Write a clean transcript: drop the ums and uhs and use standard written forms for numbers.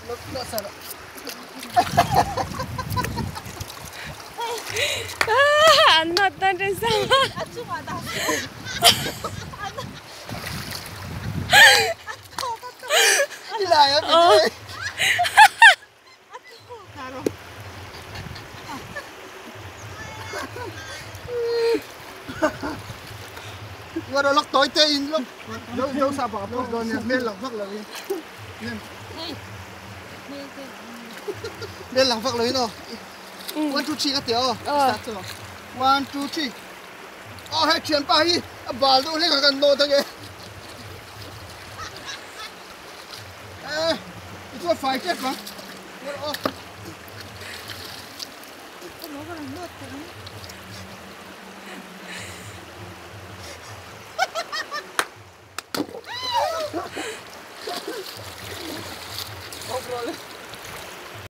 Lo sarap. 안 나왔다는 상황. Ilaya pinili. Wala lak toy te in lok. Dâu sa bạc bốc rồi nè, men lặng phắc là đi. Men lặng phắc là đi nó. 1, 2, 3 cái tiểu. Start rồi. 1, 2, 3. Hay chuyển ba hi. Bà đâu lấy cái nô thế kìa. Itu phải chết mà. Oh,